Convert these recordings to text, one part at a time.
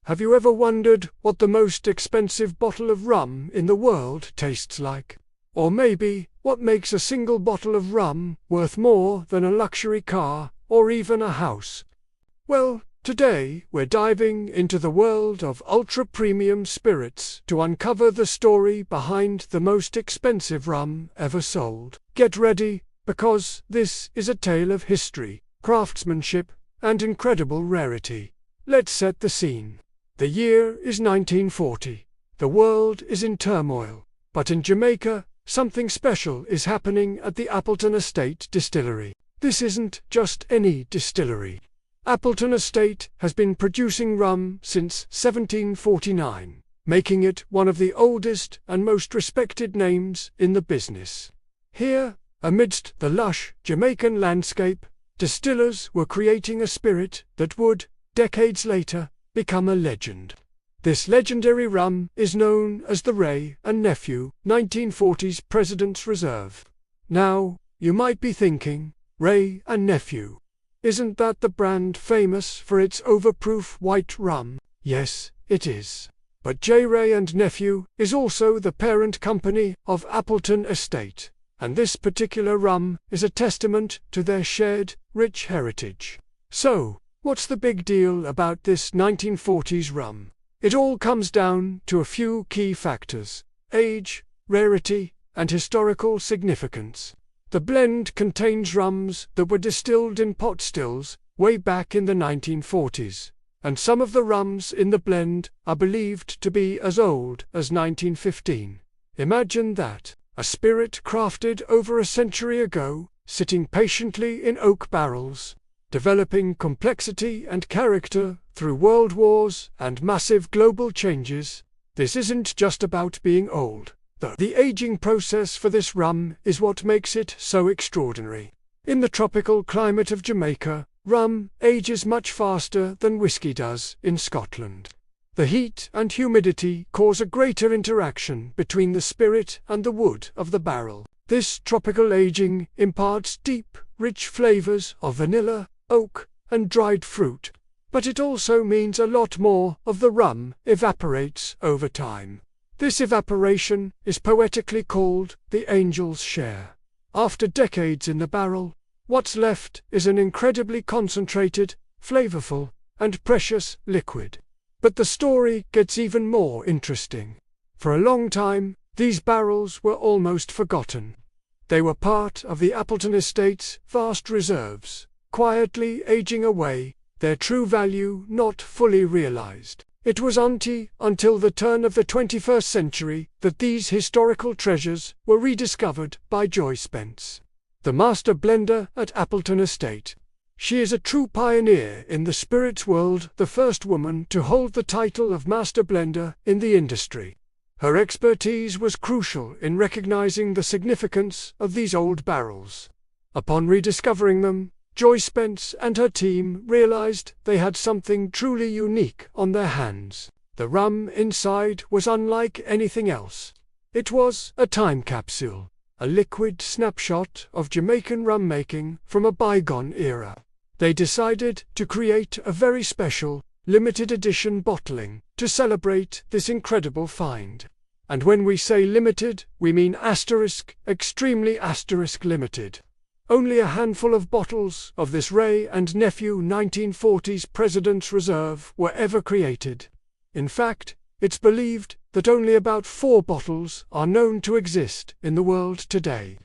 Have you ever wondered what the most expensive bottle of rum in the world tastes like? Or maybe, what makes a single bottle of rum worth more than a luxury car or even a house? Well, today we're diving into the world of ultra-premium spirits to uncover the story behind the most expensive rum ever sold. Get ready, because this is a tale of history, craftsmanship, and incredible rarity. Let's set the scene. The year is 1940. The world is in turmoil, but in Jamaica, something special is happening at the Appleton Estate Distillery. This isn't just any distillery. Appleton Estate has been producing rum since 1749, making it one of the oldest and most respected names in the business. Here, amidst the lush Jamaican landscape, distillers were creating a spirit that would, decades later, become a legend. This legendary rum is known as the Wray and Nephew 1940s President's Reserve. Now, you might be thinking, Wray and Nephew, isn't that the brand famous for its overproof white rum? Yes, it is. But J. Wray and Nephew is also the parent company of Appleton Estate, and this particular rum is a testament to their shared, rich heritage. So, what's the big deal about this 1940s rum? It all comes down to a few key factors: age, rarity, and historical significance. The blend contains rums that were distilled in pot stills way back in the 1940s, and some of the rums in the blend are believed to be as old as 1915. Imagine that, a spirit crafted over a century ago, sitting patiently in oak barrels, developing complexity and character through world wars and massive global changes. This isn't just about being old, though. The aging process for this rum is what makes it so extraordinary. In the tropical climate of Jamaica, rum ages much faster than whiskey does in Scotland. The heat and humidity cause a greater interaction between the spirit and the wood of the barrel. This tropical aging imparts deep, rich flavors of vanilla, oak, and dried fruit, but it also means a lot more of the rum evaporates over time. This evaporation is poetically called the angel's share. After decades in the barrel, what's left is an incredibly concentrated, flavorful, and precious liquid. But the story gets even more interesting. For a long time, these barrels were almost forgotten. They were part of the Appleton Estate's vast reserves, quietly aging away, their true value not fully realized. It was until the turn of the 21st century that these historical treasures were rediscovered by Joy Spence, the master blender at Appleton Estate. She is a true pioneer in the spirits world, the first woman to hold the title of master blender in the industry. Her expertise was crucial in recognizing the significance of these old barrels. Upon rediscovering them, Joy Spence and her team realized they had something truly unique on their hands. The rum inside was unlike anything else. It was a time capsule, a liquid snapshot of Jamaican rum making from a bygone era. They decided to create a very special, limited edition bottling to celebrate this incredible find. And when we say limited, we mean extremely limited. Only a handful of bottles of this Wray and Nephew 1940s President's Reserve were ever created. In fact, it's believed that only about 4 bottles are known to exist in the world today.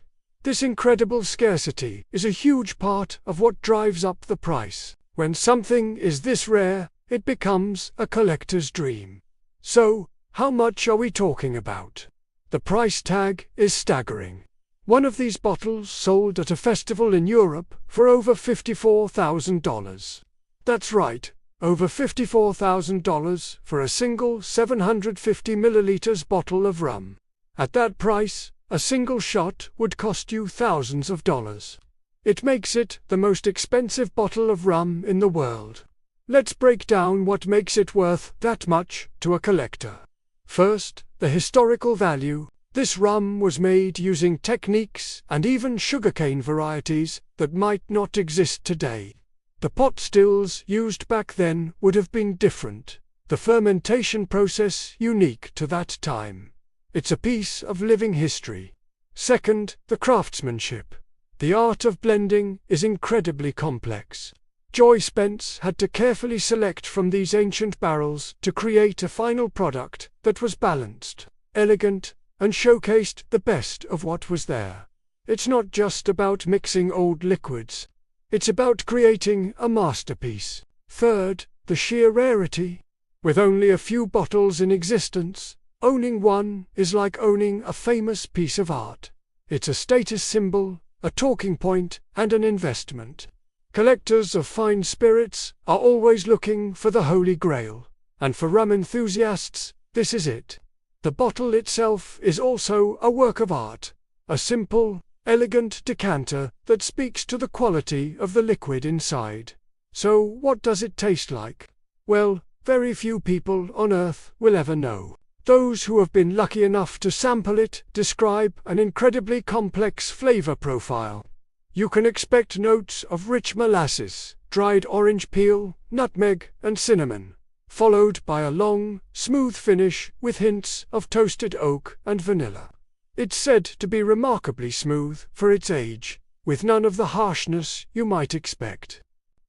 This incredible scarcity is a huge part of what drives up the price. When something is this rare, it becomes a collector's dream. So, how much are we talking about? The price tag is staggering. One of these bottles sold at a festival in Europe for over $54,000. That's right, over $54,000 for a single 750 milliliters bottle of rum. At that price, a single shot would cost you thousands of dollars. It makes it the most expensive bottle of rum in the world. Let's break down what makes it worth that much to a collector. First, the historical value. This rum was made using techniques and even sugarcane varieties that might not exist today. The pot stills used back then would have been different. the fermentation process unique to that time. It's a piece of living history. Second, the craftsmanship. The art of blending is incredibly complex. Joy Spence had to carefully select from these ancient barrels to create a final product that was balanced, elegant, and showcased the best of what was there. It's not just about mixing old liquids. It's about creating a masterpiece. Third, the sheer rarity. With only a few bottles in existence, owning one is like owning a famous piece of art. It's a status symbol, a talking point, and an investment. Collectors of fine spirits are always looking for the Holy Grail, and for rum enthusiasts, this is it. The bottle itself is also a work of art, a simple, elegant decanter that speaks to the quality of the liquid inside. So what does it taste like? Well, very few people on Earth will ever know. Those who have been lucky enough to sample it describe an incredibly complex flavor profile. You can expect notes of rich molasses, dried orange peel, nutmeg, and cinnamon, followed by a long, smooth finish with hints of toasted oak and vanilla. It's said to be remarkably smooth for its age, with none of the harshness you might expect.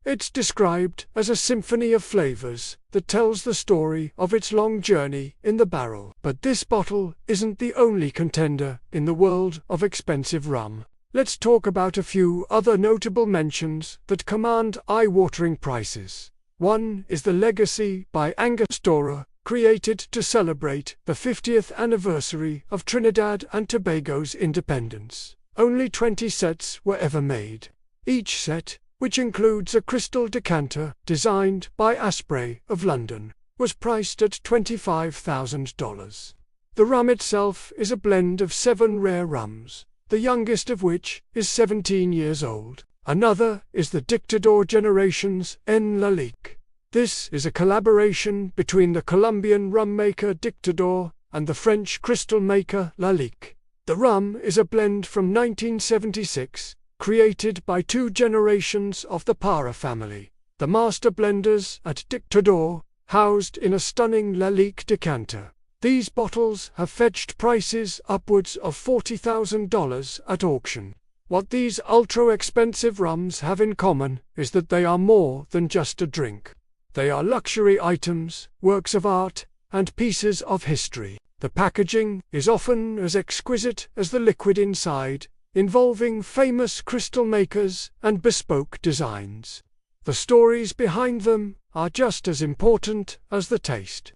It's described as a symphony of flavors that tells the story of its long journey in the barrel. But this bottle isn't the only contender in the world of expensive rum. Let's talk about a few other notable mentions that command eye-watering prices. One is the Legacy by Angostura, created to celebrate the 50th anniversary of Trinidad and Tobago's independence. Only 20 sets were ever made. Each set, which includes a crystal decanter designed by Asprey of London, was priced at $25,000. The rum itself is a blend of 7 rare rums, the youngest of which is 17 years old. Another is the Dictador Generations en la Lique. This is a collaboration between the Colombian rum maker Dictador and the French crystal maker La Lique. The rum is a blend from 1976, created by 2 generations of the Para family, the master blenders at Dictador, housed in a stunning La Lique decanter. These bottles have fetched prices upwards of $40,000 at auction. What these ultra-expensive rums have in common is that they are more than just a drink. They are luxury items, works of art, and pieces of history. The packaging is often as exquisite as the liquid inside, involving famous crystal makers and bespoke designs. The stories behind them are just as important as the taste.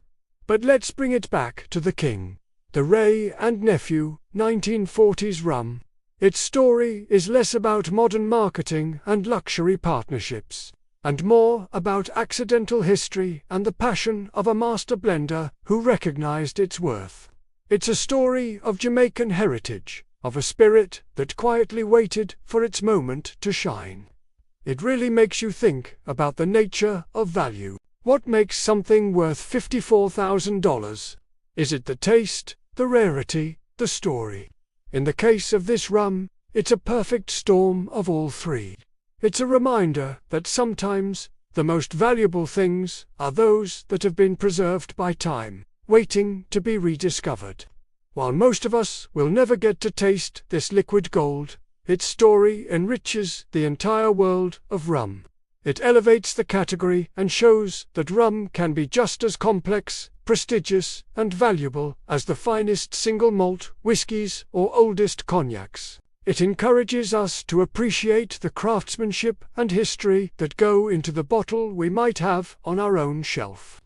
But let's bring it back to the king, the Wray and Nephew 1940s rum. Its story is less about modern marketing and luxury partnerships, and more about accidental history and the passion of a master blender who recognized its worth. It's a story of Jamaican heritage, of a spirit that quietly waited for its moment to shine. It really makes you think about the nature of value. What makes something worth $54,000? Is it the taste, the rarity, the story? In the case of this rum, it's a perfect storm of all three. It's a reminder that sometimes the most valuable things are those that have been preserved by time, waiting to be rediscovered. While most of us will never get to taste this liquid gold, its story enriches the entire world of rum. It elevates the category and shows that rum can be just as complex, prestigious, and valuable as the finest single malt whiskies or oldest cognacs. It encourages us to appreciate the craftsmanship and history that go into the bottle we might have on our own shelf.